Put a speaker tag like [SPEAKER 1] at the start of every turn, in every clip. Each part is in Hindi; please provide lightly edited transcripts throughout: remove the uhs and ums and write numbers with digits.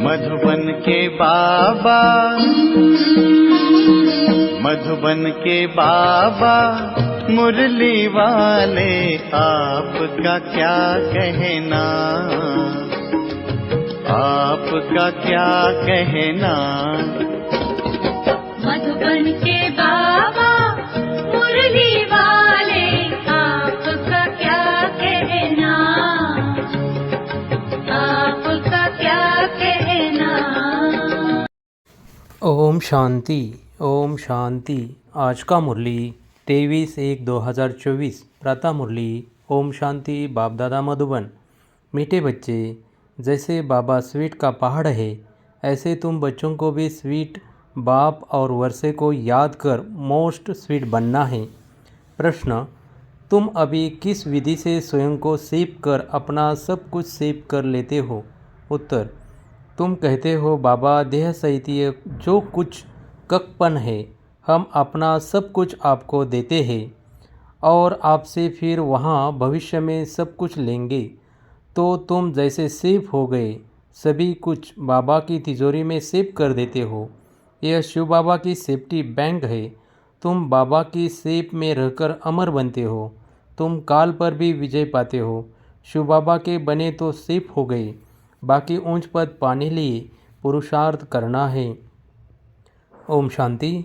[SPEAKER 1] मधुबन के बाबा, मधुबन के बाबा मुरली वाले, आपका क्या कहना, आपका क्या कहना।
[SPEAKER 2] मधुबन के बाबा मुरली वाले, आपका क्या कहना, आपका क्या कहना।
[SPEAKER 3] ओम शांति, ओम शांति। आज का मुरली 23/1/2024 प्रातः मुरली। ओम शांति। बाप दादा मधुबन। मीठे बच्चे, जैसे बाबा स्वीट का पहाड़ है, ऐसे तुम बच्चों को भी स्वीट बाप और वर्षे को याद कर मोस्ट स्वीट बनना है। प्रश्न: तुम अभी किस विधि से स्वयं को सेव कर अपना सब कुछ सेव कर लेते हो? उत्तर: तुम कहते हो बाबा देह सहित जो कुछ ककपन है, हम अपना सब कुछ आपको देते हैं और आपसे फिर वहाँ भविष्य में सब कुछ लेंगे। तो तुम जैसे सेव हो गए, सभी कुछ बाबा की तिजोरी में सेव कर देते हो। यह शिव बाबा की सेफ्टी बैंक है। तुम बाबा की सेफ में रहकर अमर बनते हो। तुम काल पर भी विजय पाते हो। शिव बाबा के बने तो सेफ हो गए। बाकी ऊंच पद पाने लिए पुरुषार्थ करना है। ओम शांति।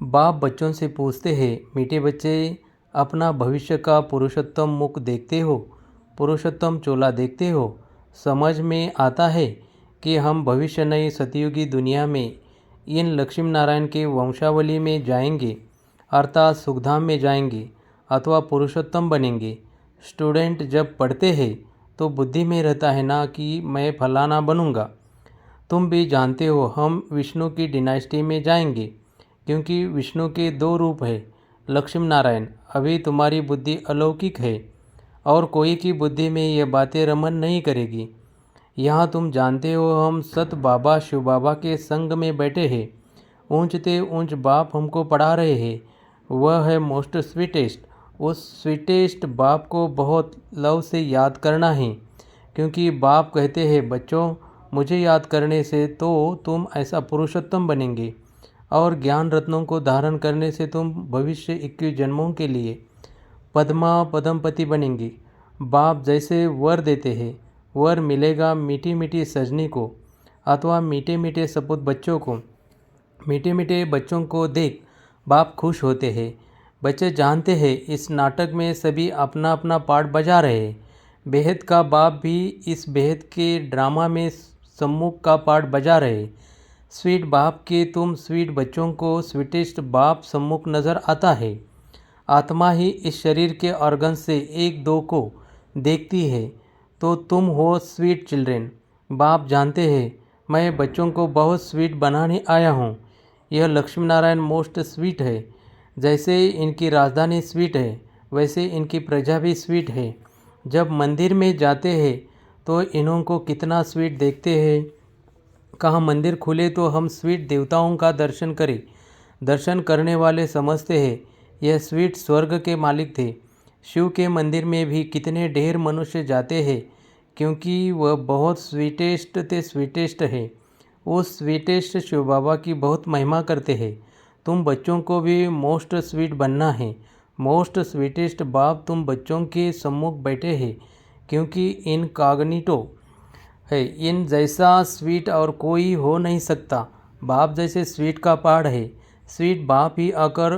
[SPEAKER 3] बाप बच्चों से पूछते हैं, मीठे बच्चे, अपना भविष्य का पुरुषोत्तम मुख देखते हो, पुरुषोत्तम चोला देखते हो? समझ में आता है कि हम भविष्य नई सतयुगी दुनिया में इन लक्ष्मी नारायण के वंशावली में जाएंगे, अर्थात सुखधाम में जाएंगे अथवा पुरुषोत्तम बनेंगे। स्टूडेंट जब पढ़ते हैं तो बुद्धि में रहता है ना कि मैं फलाना बनूंगा। तुम भी जानते हो हम विष्णु की डिनास्टी में जाएंगे, क्योंकि विष्णु के दो रूप है, लक्ष्मी नारायण। अभी तुम्हारी बुद्धि अलौकिक है और कोई की बुद्धि में ये बातें रमन नहीं करेगी। यहाँ तुम जानते हो हम सत बाबा शिव बाबा के संग में बैठे हैं। ऊंचते ऊंच बाप हमको पढ़ा रहे हैं, वह है मोस्ट स्वीटेस्ट। उस स्वीटेस्ट बाप को बहुत लव से याद करना है, क्योंकि बाप कहते हैं बच्चों, मुझे याद करने से तो तुम ऐसा पुरुषोत्तम बनेंगे और ज्ञान रत्नों को धारण करने से तुम भविष्य 21 जन्मों के लिए पद्मपति बनेंगे। बाप जैसे वर देते हैं, वर मिलेगा मीठी मीठी सजनी को अथवा मीठे मीठे सपूत बच्चों को। मीठे मीठे बच्चों को देख बाप खुश होते हैं। बच्चे जानते हैं इस नाटक में सभी अपना अपना पार्ट बजा रहे हैं। बेहद का बाप भी इस बेहद के ड्रामा में सम्मुख का पार्ट बजा रहे। स्वीट बाप के तुम स्वीट बच्चों को स्वीटेस्ट बाप सम्मुख नज़र आता है। आत्मा ही इस शरीर के ऑर्गन से एक दो को देखती है, तो तुम हो स्वीट चिल्ड्रेन। बाप जानते हैं मैं बच्चों को बहुत स्वीट बनाने आया हूँ। यह लक्ष्मी नारायण मोस्ट स्वीट है। जैसे इनकी राजधानी स्वीट है, वैसे इनकी प्रजा भी स्वीट है। जब मंदिर में जाते हैं तो इन्हों को कितना स्वीट देखते हैं। कहाँ मंदिर खुले तो हम स्वीट देवताओं का दर्शन करें। दर्शन करने वाले समझते हैं यह स्वीट स्वर्ग के मालिक थे। शिव के मंदिर में भी कितने ढेर मनुष्य जाते हैं, क्योंकि वह बहुत स्वीटेस्ट ते स्वीटेस्ट है। उस स्वीटेस्ट शिव बाबा की बहुत महिमा करते हैं। तुम बच्चों को भी मोस्ट स्वीट बनना है। मोस्ट स्वीटेस्ट बाप तुम बच्चों के सम्मुख बैठे हैं, क्योंकि इन काग्निटो है, इन जैसा स्वीट और कोई हो नहीं सकता। बाप जैसे स्वीट का पहाड़ है। स्वीट बाप ही आकर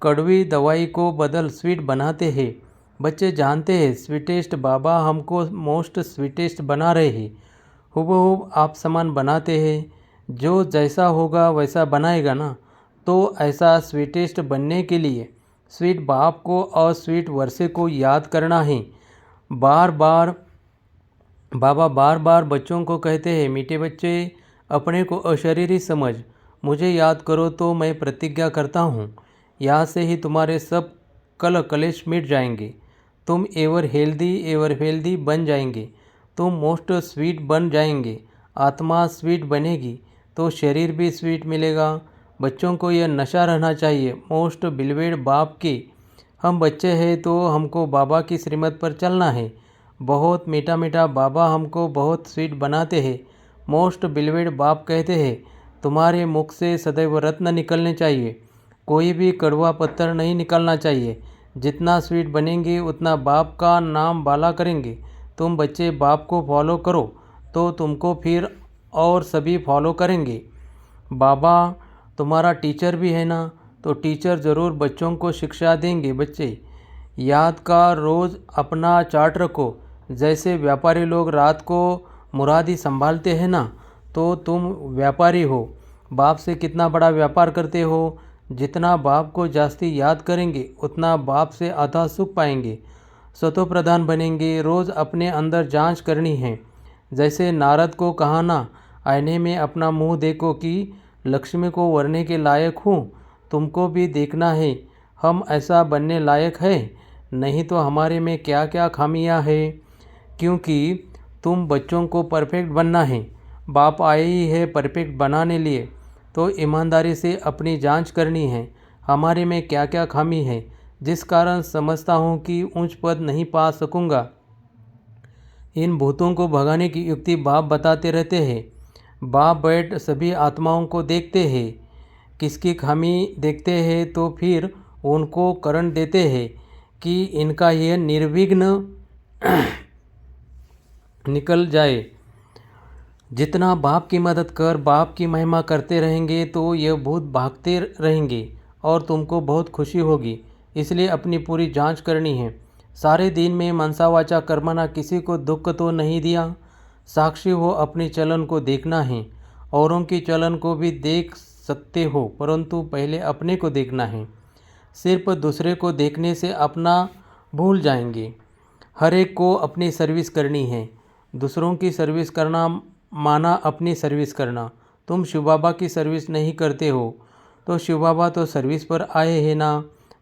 [SPEAKER 3] कड़वी दवाई को बदल स्वीट बनाते हैं। बच्चे जानते हैं स्वीटेस्ट बाबा हमको मोस्ट स्वीटेस्ट बना रहे हैं। हुबहू आप समान बनाते हैं। जो जैसा होगा वैसा बनाएगा ना। तो ऐसा स्वीटेस्ट बनने के लिए स्वीट बाप को और स्वीट वर्षे को याद करना है। बार बार बाबा बार बार बच्चों को कहते हैं, मीठे बच्चे, अपने को अशरीरी समझ, मुझे याद करो तो मैं प्रतिज्ञा करता हूँ, यहाँ से ही तुम्हारे सब कल कलेश मिट जाएंगे। तुम एवर हेल्दी बन जाएंगे। तुम मोस्ट स्वीट बन जाएंगे। आत्मा स्वीट बनेगी तो शरीर भी स्वीट मिलेगा। बच्चों को यह नशा रहना चाहिए मोस्ट बिलवेड बाप के। हम बच्चे हैं तो हमको बाबा की श्रीमत पर चलना है। बहुत मीठा मीठा बाबा हमको बहुत स्वीट बनाते हैं। मोस्ट बिलीवेड बाप कहते हैं, तुम्हारे मुख से सदैव रत्न निकलने चाहिए, कोई भी कड़वा पत्थर नहीं निकलना चाहिए। जितना स्वीट बनेंगे उतना बाप का नाम बाला करेंगे। तुम बच्चे बाप को फॉलो करो तो तुमको फिर और सभी फॉलो करेंगे। बाबा तुम्हारा टीचर भी है ना, तो टीचर ज़रूर बच्चों को शिक्षा देंगे। बच्चे याद का रोज़ अपना चार्ट रखो। जैसे व्यापारी लोग रात को मुरादी संभालते हैं ना, तो तुम व्यापारी हो, बाप से कितना बड़ा व्यापार करते हो। जितना बाप को जास्ती याद करेंगे उतना बाप से अथाह सुख पाएंगे, सतो प्रधान बनेंगे। रोज़ अपने अंदर जांच करनी है। जैसे नारद को कहा ना, आईने में अपना मुंह देखो कि लक्ष्मी को वरने के लायक हूँ। तुमको भी देखना है हम ऐसा बनने लायक है, नहीं तो हमारे में क्या क्या खामियां है। क्योंकि तुम बच्चों को परफेक्ट बनना है, बाप आए ही है परफेक्ट बनाने लिए। तो ईमानदारी से अपनी जांच करनी है, हमारे में क्या क्या खामी है, जिस कारण समझता हूँ कि ऊंच पद नहीं पा सकूँगा। इन भूतों को भगाने की युक्ति बाप बताते रहते हैं। बाप बैठ सभी आत्माओं को देखते हैं, किसकी खामी देखते हैं तो फिर उनको करण देते हैं कि इनका यह निर्विघ्न निकल जाए। जितना बाप की मदद कर बाप की महिमा करते रहेंगे तो यह भूत भागते रहेंगे और तुमको बहुत खुशी होगी। इसलिए अपनी पूरी जांच करनी है। सारे दिन में मनसा वाचा कर्मणा किसी को दुख तो नहीं दिया। साक्षी हो अपनी चलन को देखना है। औरों की चलन को भी देख सकते हो, परंतु पहले अपने को देखना है। सिर्फ दूसरे को देखने से अपना भूल जाएंगे। हर एक को अपनी सर्विस करनी है। दूसरों की सर्विस करना माना अपनी सर्विस करना। तुम शिव बाबा की सर्विस नहीं करते हो तो शिव बाबा तो सर्विस पर आए हैं ना।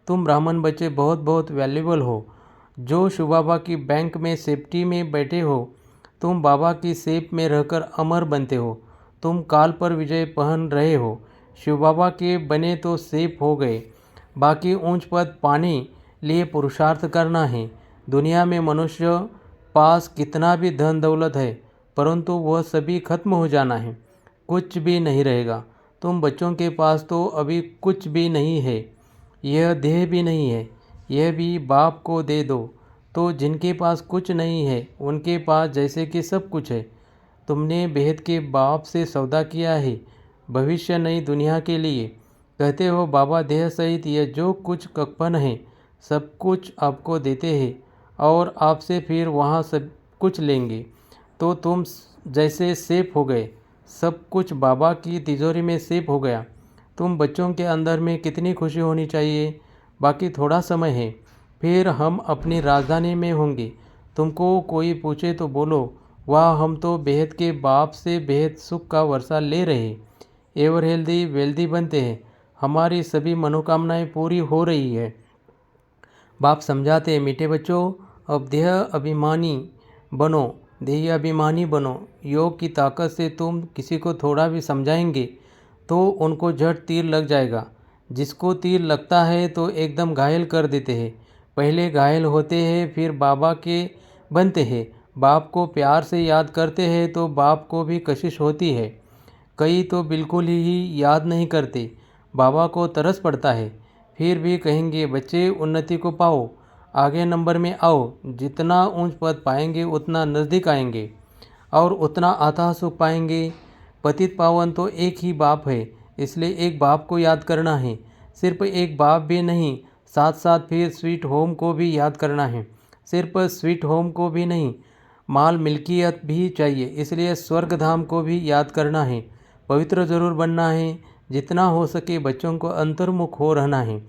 [SPEAKER 3] तुम ब्राह्मण बच्चे बहुत बहुत वैल्यूबल हो, जो शिव बाबा की बैंक में सेफ्टी में बैठे हो। तुम बाबा की सेफ में रहकर अमर बनते हो। तुम काल पर विजय पहन रहे हो। शिव बाबा के बने तो सेफ हो गए। बाकी ऊंच पद पाने लिए पुरुषार्थ करना है। दुनिया में मनुष्य पास कितना भी धन दौलत है, परंतु वह सभी खत्म हो जाना है, कुछ भी नहीं रहेगा। तुम बच्चों के पास तो अभी कुछ भी नहीं है, यह देह भी नहीं है, यह भी बाप को दे दो। तो जिनके पास कुछ नहीं है उनके पास जैसे कि सब कुछ है। तुमने बेहद के बाप से सौदा किया है, भविष्य नई दुनिया के लिए। कहते हो बाबा देह सहित यह जो कुछ कपन है सब कुछ आपको देते हैं और आपसे फिर वहाँ सब कुछ लेंगे। तो तुम जैसे सेफ हो गए, सब कुछ बाबा की तिजोरी में सेफ हो गया। तुम बच्चों के अंदर में कितनी खुशी होनी चाहिए। बाकी थोड़ा समय है, फिर हम अपनी राजधानी में होंगे। तुमको कोई पूछे तो बोलो, वाह हम तो बेहद के बाप से बेहद सुख का वर्षा ले रहे, एवर हेल्दी वेल्दी बनते हैं, हमारी सभी मनोकामनाएं पूरी हो रही है। बाप समझाते हैं, मीठे बच्चों अब देह अभिमानी बनो, देह अभिमानी बनो। योग की ताकत से तुम किसी को थोड़ा भी समझाएंगे तो उनको झट तीर लग जाएगा। जिसको तीर लगता है तो एकदम घायल कर देते हैं। पहले घायल होते हैं फिर बाबा के बनते हैं। बाप को प्यार से याद करते हैं तो बाप को भी कशिश होती है। कई तो बिल्कुल ही याद नहीं करते, बाबा को तरस पड़ता है, फिर भी कहेंगे बच्चे उन्नति को पाओ, आगे नंबर में आओ। जितना ऊंच पद पाएंगे उतना नज़दीक आएंगे और उतना अथाह सुख पाएंगे। पतित पावन तो एक ही बाप है, इसलिए एक बाप को याद करना है। सिर्फ एक बाप भी नहीं, साथ साथ फिर स्वीट होम को भी याद करना है। सिर्फ स्वीट होम को भी नहीं, माल मिल्कियत भी चाहिए, इसलिए स्वर्ग धाम को भी याद करना है। पवित्र ज़रूर बनना है। जितना हो सके बच्चों को अंतर्मुख हो रहना है।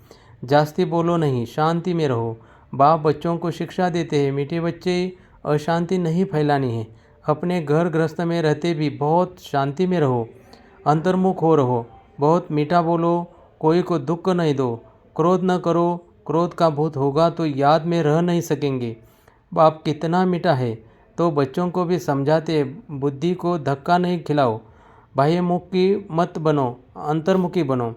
[SPEAKER 3] जास्ती बोलो नहीं, शांति में रहो। बाप बच्चों को शिक्षा देते हैं, मीठे बच्चे अशांति नहीं फैलानी है। अपने घर गृहस्थ में रहते भी बहुत शांति में रहो, अंतर्मुख हो रहो, बहुत मीठा बोलो, कोई को दुख नहीं दो, क्रोध न करो। क्रोध का भूत होगा तो याद में रह नहीं सकेंगे। बाप कितना मीठा है, तो बच्चों को भी समझाते बुद्धि को धक्का नहीं खिलाओ, बाह्यमुखी मत बनो, अंतर्मुखी बनो।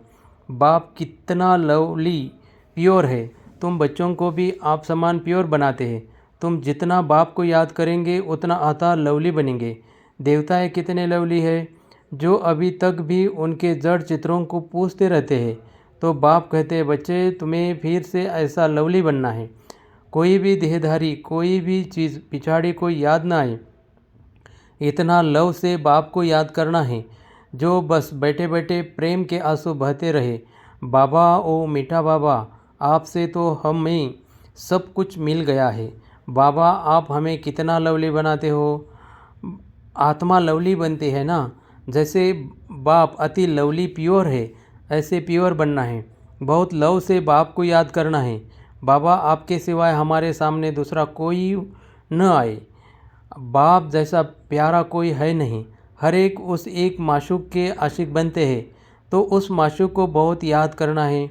[SPEAKER 3] बाप कितना लवली प्योर है, तुम बच्चों को भी आप समान प्योर बनाते हैं। तुम जितना बाप को याद करेंगे उतना आता लवली बनेंगे। देवताएं कितने लवली है, जो अभी तक भी उनके जड़ चित्रों को पूछते रहते हैं। तो बाप कहते हैं, बच्चे तुम्हें फिर से ऐसा लवली बनना है। कोई भी देहधारी, कोई भी चीज़ पिछाड़ी कोई याद ना आए, इतना लव से बाप को याद करना है, जो बस बैठे बैठे प्रेम के आंसू बहते रहे। बाबा ओ मीठा बाबा, आपसे तो हमें सब कुछ मिल गया है। बाबा आप हमें कितना लवली बनाते हो। आत्मा लवली बनती है ना, जैसे बाप अति लवली प्योर है, ऐसे प्योर बनना है। बहुत लव से बाप को याद करना है। बाबा आपके सिवाय हमारे सामने दूसरा कोई न आए। बाप जैसा प्यारा कोई है नहीं। हर एक उस एक माशूक के आशिक बनते हैं, तो उस माशूक को बहुत याद करना है।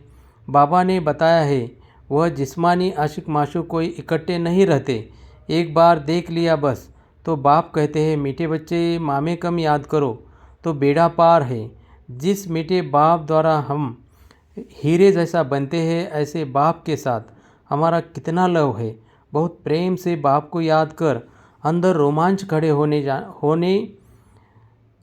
[SPEAKER 3] बाबा ने बताया है, वह जिस्मानी आशिक माशूक कोई इकट्ठे नहीं रहते, एक बार देख लिया बस। तो बाप कहते हैं, मीठे बच्चे मामे कम याद करो तो बेड़ा पार है। जिस मीठे बाप द्वारा हम हीरे जैसा बनते हैं, ऐसे बाप के साथ हमारा कितना लव है। बहुत प्रेम से बाप को याद कर अंदर रोमांच खड़े होने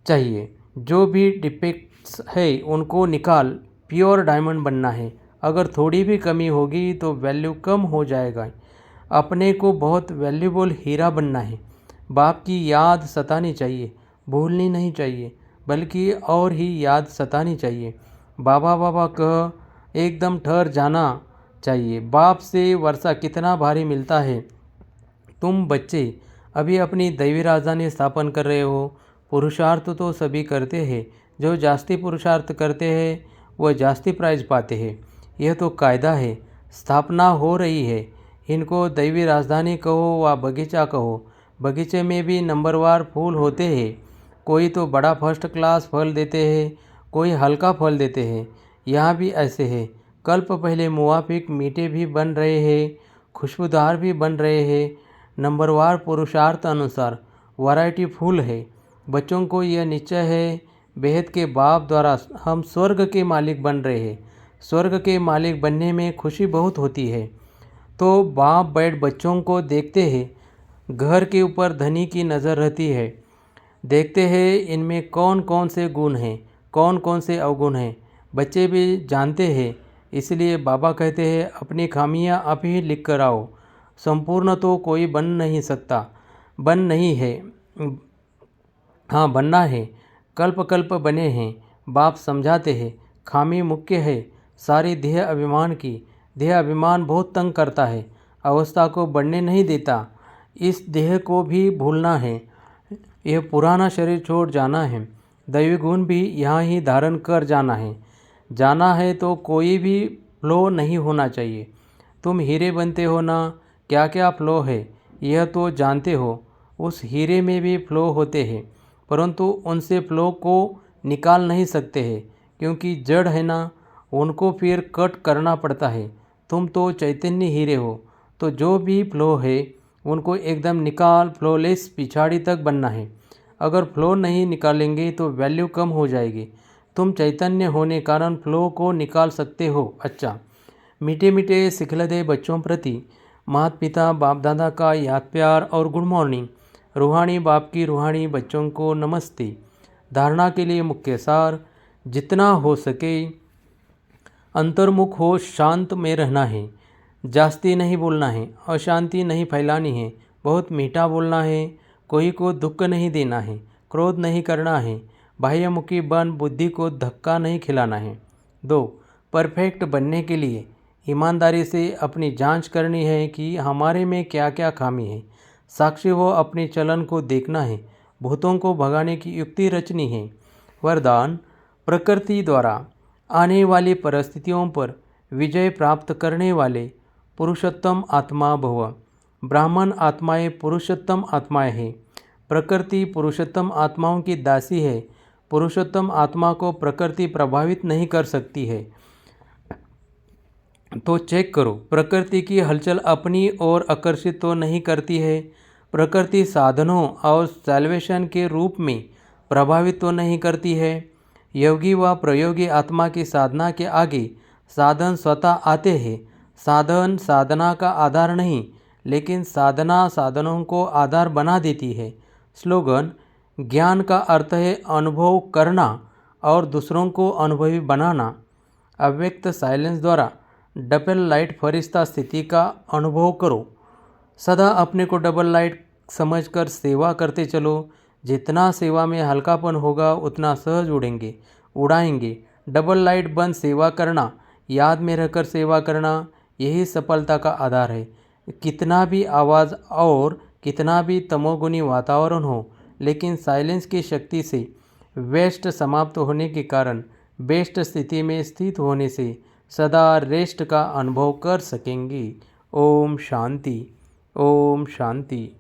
[SPEAKER 3] चाहिए। जो भी डिफेक्ट्स है उनको निकाल प्योर डायमंड बनना है। अगर थोड़ी भी कमी होगी तो वैल्यू कम हो जाएगा। अपने को बहुत वैल्यूबल हीरा बनना है। बाप की याद सतानी चाहिए, भूलनी नहीं चाहिए, बल्कि और ही याद सतानी चाहिए। बाबा बाबा कह एकदम ठहर जाना चाहिए। बाप से वर्षा कितना भारी मिलता है। तुम बच्चे अभी अपनी दैवी राजधानी स्थापन कर रहे हो। पुरुषार्थ तो सभी करते हैं, जो जास्ती पुरुषार्थ करते हैं वह जास्ती प्राइज पाते हैं। यह तो कायदा है। स्थापना हो रही है। इनको दैवी राजधानी कहो व बगीचा कहो। बगीचे में भी नंबरवार फूल होते हैं। कोई तो बड़ा फर्स्ट क्लास फल देते हैं, कोई हल्का फल देते हैं। यहाँ भी ऐसे है। कल्प पहले मुवाफिक मीठे भी बन रहे हैं, खुशबूदार भी बन रहे हैं। नंबरवार पुरुषार्थ अनुसार वैरायटी फूल है। बच्चों को यह निश्चय है, बेहद के बाप द्वारा हम स्वर्ग के मालिक बन रहे हैं। स्वर्ग के मालिक बनने में खुशी बहुत होती है। तो बाप बैठ बच्चों को देखते हैं। घर के ऊपर धनी की नज़र रहती है। देखते हैं इनमें कौन कौन से गुण हैं, कौन कौन से अवगुण हैं। बच्चे भी जानते हैं। इसलिए बाबा कहते हैं, अपनी खामियां आप ही लिख कर आओ। संपूर्ण तो कोई बन नहीं सकता, बन नहीं है, हाँ बनना है। कल्प कल्प बने हैं। बाप समझाते हैं, खामी मुख्य है सारी देह अभिमान की। देह अभिमान बहुत तंग करता है, अवस्था को बढ़ने नहीं देता। इस देह को भी भूलना है। यह पुराना शरीर छोड़ जाना है। दैवी गुण भी यहाँ ही धारण कर जाना है। जाना है तो कोई भी फ्लो नहीं होना चाहिए। तुम हीरे बनते हो ना, क्या क्या फ्लो है यह तो जानते हो। उस हीरे में भी फ्लो होते हैं, परंतु उनसे फ्लो को निकाल नहीं सकते हैं, क्योंकि जड़ है ना, उनको फिर कट करना पड़ता है। तुम तो चैतन्य हीरे हो, तो जो भी फ्लो है उनको एकदम निकाल फ्लोलेस पिछाड़ी तक बनना है। अगर फ्लो नहीं निकालेंगे तो वैल्यू कम हो जाएगी। तुम चैतन्य होने कारण फ्लो को निकाल सकते हो। अच्छा, मीठे मीठे सिखलदे बच्चों प्रति माता पिता बाप दादा का याद प्यार और गुड मॉर्निंग। रूहानी बाप की रूहानी बच्चों को नमस्ते। धारणा के लिए मुख्य सार, जितना हो सके अंतर्मुख हो, शांत में रहना है। जास्ती नहीं बोलना है, अशांति नहीं फैलानी है, बहुत मीठा बोलना है, कोई को दुख नहीं देना है, क्रोध नहीं करना है, बाह्यमुखी बन बुद्धि को धक्का नहीं खिलाना है। 2. परफेक्ट बनने के लिए ईमानदारी से अपनी जांच करनी है कि हमारे में क्या क्या खामी है। साक्षी हो अपने चलन को देखना है, भूतों को भगाने की युक्ति रचनी है। वरदान, प्रकृति द्वारा आने वाली परिस्थितियों पर विजय प्राप्त करने वाले पुरुषोत्तम आत्मा भव। ब्राह्मण आत्माएं पुरुषोत्तम आत्माएं हैं। प्रकृति पुरुषोत्तम आत्माओं की दासी है। पुरुषोत्तम आत्मा को प्रकृति प्रभावित नहीं कर सकती है। तो चेक करो, प्रकृति की हलचल अपनी ओर आकर्षित तो नहीं करती है। प्रकृति साधनों और सैल्वेशन के रूप में प्रभावित तो नहीं करती है। योगी व प्रयोगी आत्मा की साधना के आगे साधन स्वतः आते हैं। साधन साधना का आधार नहीं, लेकिन साधना साधनों को आधार बना देती है। स्लोगन, ज्ञान का अर्थ है अनुभव करना और दूसरों को अनुभवी बनाना। अव्यक्त साइलेंस द्वारा डबल लाइट फरिश्ता स्थिति का अनुभव करो। सदा अपने को डबल लाइट समझकर सेवा करते चलो। जितना सेवा में हल्कापन होगा उतना सहज उड़ाएंगे। डबल लाइट बंद सेवा करना, याद में रहकर सेवा करना, यही सफलता का आधार है। कितना भी आवाज़ और कितना भी तमोगुनी वातावरण हो, लेकिन साइलेंस की शक्ति से वेस्ट समाप्त होने के कारण बेस्ट स्थिति में स्थित होने से सदा रेस्ट का अनुभव कर सकेंगे। ओम शांति, ओम शांति।